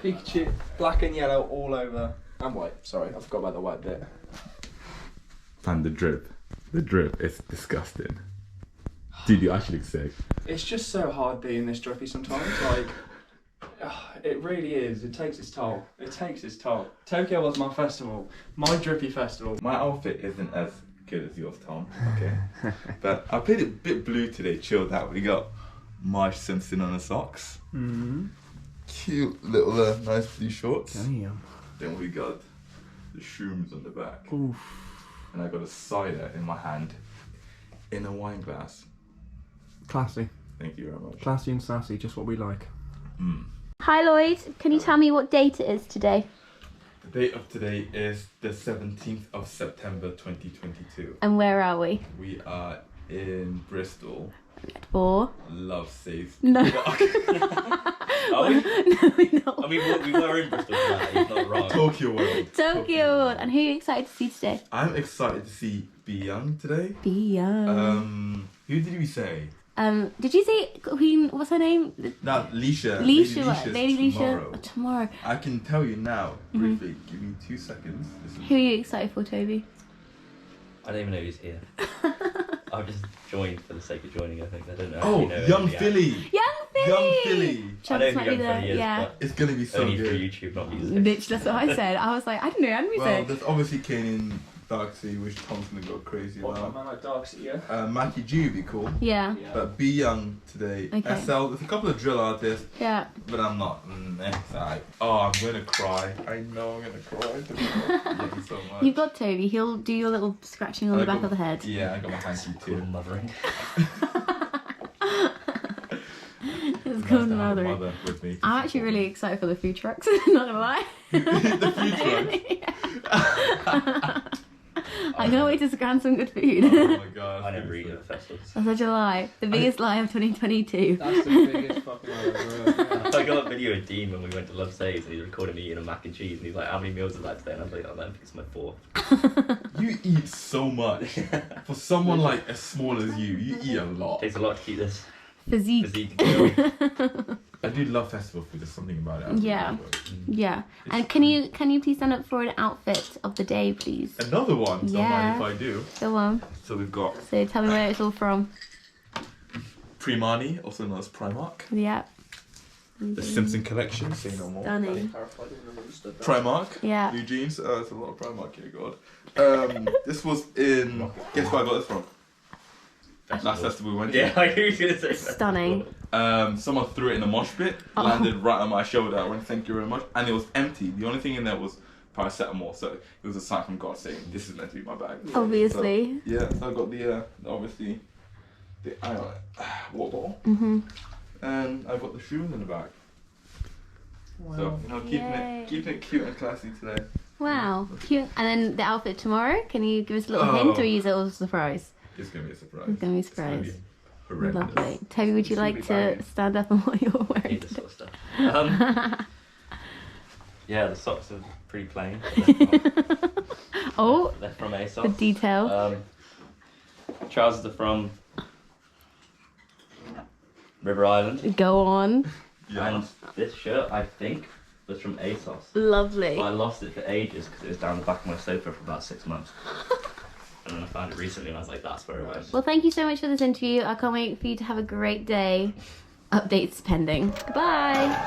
Pikachu, black and yellow all over. And white, sorry, I forgot about the white bit. And the drip is disgusting. Dude, you actually look sick. It's just so hard being this drippy sometimes, like, it really is, it takes its toll. It takes its toll. Tokyo was my festival, my drippy festival. My outfit isn't as good as yours, Tom, okay? But I played it a bit blue today, chilled out. We got Marge Simpson on the socks. Cute little nice blue shorts. Damn. Then we got the shrooms on the back. Oof. And I got a cider in my hand in a wine glass. Classy. Thank you very much. Classy and sassy, just what we like. Hi Lloyd, can you tell me what date it is today? The date of today is the 17th of September 2022. And where are we? We are in Bristol. For? Love safe. No. Are we? No, we're not. I mean, we were in Bristol for that, he's not wrong. Tokyo World. Tokyo. And who are you excited to see today? I'm excited to see Be Young today. Be Young. Who did we say? Did you say Queen, what's her name? Not Leshurr. Lady Leshurr. Tomorrow. I can tell you now, briefly. Give me 2 seconds. Who are you excited for, Toby? I don't even know who's here. I've just joined for the sake of joining, I think. I don't know. Oh, actually know Young anybody Philly. Young Philly! Young Philly. I Chance know who might be Young there. Philly is, Yeah. but It's gonna be so only good. through YouTube, not music. Bitch, that's what I said. I was like, I didn't know any music. Well, there's obviously Kane in Darksea, which Tom's gonna go crazy What, about. man like Darksea, yeah? Mackie G would be cool. Yeah. But Be Young today. Okay. SL, there's a couple of drill artists, Yeah. but I'm not. It's alright. Oh, I'm gonna cry. I know I'm gonna cry. Thank you so much. You've got Toby. He'll do your little scratching on the back of the head. Yeah, I got my hanky Cool too. mothering. It's Nice called to have a mothering. mother with me to I'm actually support really me. excited for the food trucks. Not gonna lie. The food truck. I can't wait to scan some good food. Oh my god. I never eat at festivals. That's such a lie. The biggest lie of 2022. That's the biggest fucking lie ever. I got a video of Dean when we went to Love Saves and he recorded me eating a mac and cheese and he's like, how many meals is that today? And I was like, oh, I think it's my 4th. You eat so much. For someone like as small as you eat a lot. Takes a lot to keep this Physique. physique going. I do love festival food. There's something about it. I Yeah. really love it. Yeah. And can you please stand up for an outfit of the day, please? Another one. Don't Yeah. mind if I do. Go on. So we've got So tell me where it's all from. Primani, also known as Primark. Yeah. The Simpson collection. Say no more. Stunning. Primark. Yeah. New jeans. There's a lot of Primark here. God. This was in. Guess where I got this from? Last festival we went to. Yeah, I knew you were going to say that. Stunning. Someone threw it in the mosh pit, landed right on my shoulder. I went, thank you very much. And it was empty. The only thing in there was paracetamol. So it was a sign from God saying, this is meant to be my bag. Obviously. So, yeah, so I got the, obviously, the water bottle. And I got the shoes in the bag. Wow. So, you know, keeping it cute and classy today. Wow. Cute. And then the outfit tomorrow, can you give us a little hint or use it as a surprise? It's going to be a surprise. It's going to be a It's gonna surprise. be horrendous. Lovely. Toby, would you It's like really to banging. stand up on what you're I wearing hate this today? sort of stuff. Yeah, the socks are pretty plain. They're Oh, they're from the ASOS. detail. Trousers are from River Island. Go on. Yeah. And this shirt, I think, was from ASOS. Lovely. But I lost it for ages because it was down the back of my sofa for about 6 months. And then I found it recently and I was like, that's where it went. Well, thank you so much for this interview. I can't wait for you to have a great day. Updates pending. Goodbye.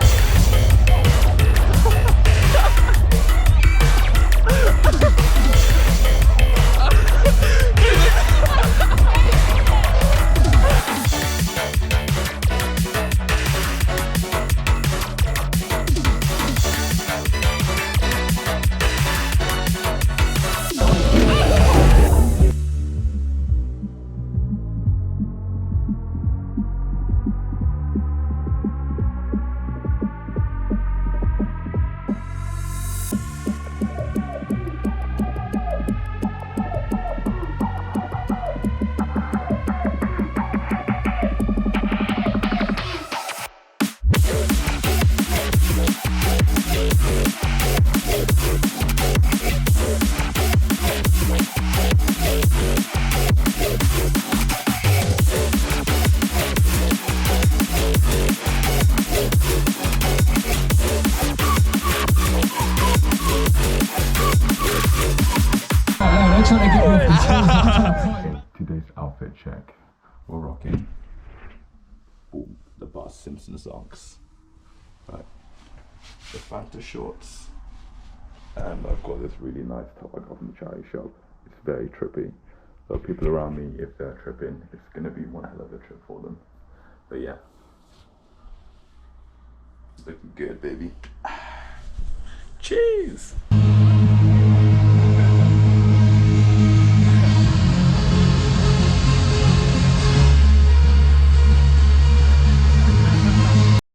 outfit check. We're rocking. Boom, the Bart Simpson socks. Right. The Fanta shorts. And I've got this really nice top I got from the charity shop. It's very trippy. So people around me, if they're tripping, it's gonna be one hell of a trip for them. But yeah. It's looking good, baby. Cheers!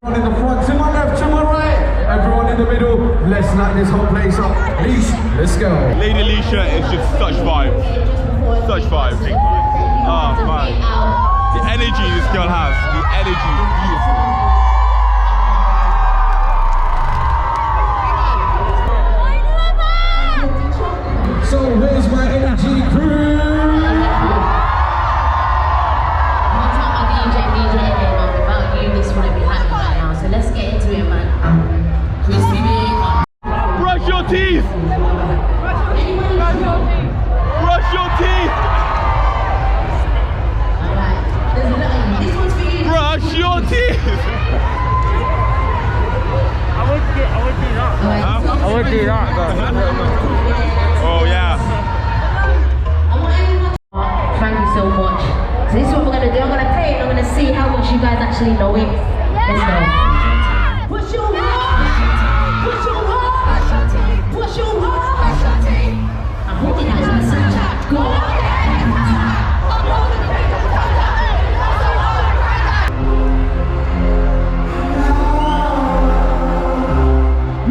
In the front, to my left, to my right, everyone in the middle, let's light this whole place up. Leash, let's go. Lady Leshurr is just such vibes. Such vibes. Oh man. The energy this girl has, the energy is beautiful. So where's my energy crew? So let's get into it, man. Brush your teeth! Brush your teeth! Alright, this one's for you. Brush your teeth! I would do that, Oh yeah. Thank you so much. So this is what we're gonna do. I'm gonna play it. I'm gonna see how much you guys actually know it. Let's go. Push your heart. Push your heart. Push your heart. I'm holding that as a go.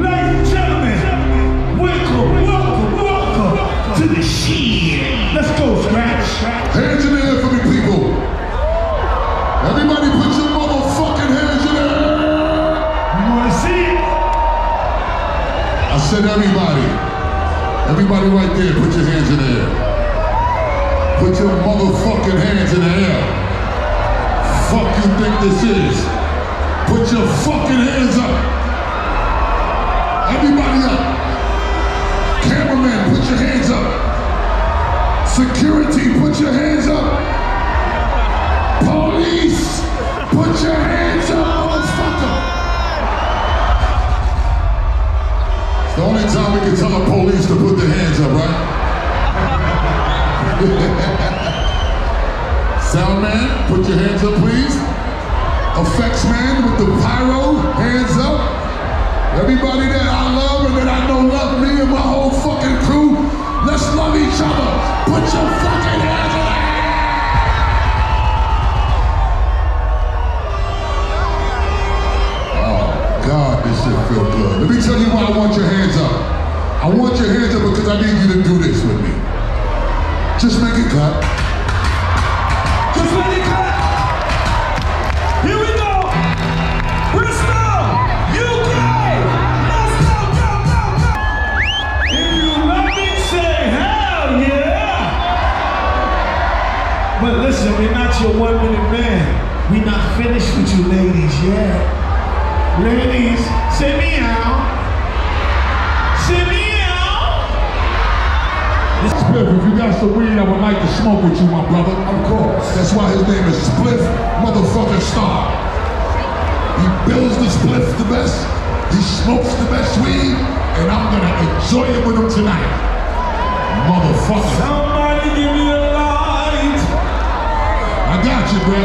Ladies and gentlemen, welcome to the shit. Let's go, Scratch. Hands in the air for me, people. Everybody put your motherfucking hands in the air. You wanna see it? I said everybody. Everybody right there, put your hands in the air. Put your motherfucking hands in the air. Fuck you think this is? Put your fucking hands up. Everybody up. Cameraman, put your hands up. Security, put your hands up. Police, put your hands up, motherfucker. It's the only time we can tell the police to put their hands up, right? Sound man, put your hands up, please. Effects man with the pyro, hands up. Everybody that I love and that I know love me and my whole fucking crew, let's love each other. Put your fucking hands in the air. Oh God, this shit feel good. Let me tell you why I want your hands up. I want your hands up because I need you to do this with me. Just make it clap. Just let it clap. Here we go. Bristol, UK. Let's go, go, go, go. If you love me, say hell yeah. But listen, we're not your 1 minute man. We're not finished with you ladies yet. Ladies, say meow. Say meow. Spliff, if you got some weed, I would like to smoke with you, my brother. Of course. That's why his name is Spliff Motherfucking Star. He builds the spliff the best, he smokes the best weed, and I'm gonna enjoy it with him tonight. Motherfucker. Somebody give me a light. I got you, bro.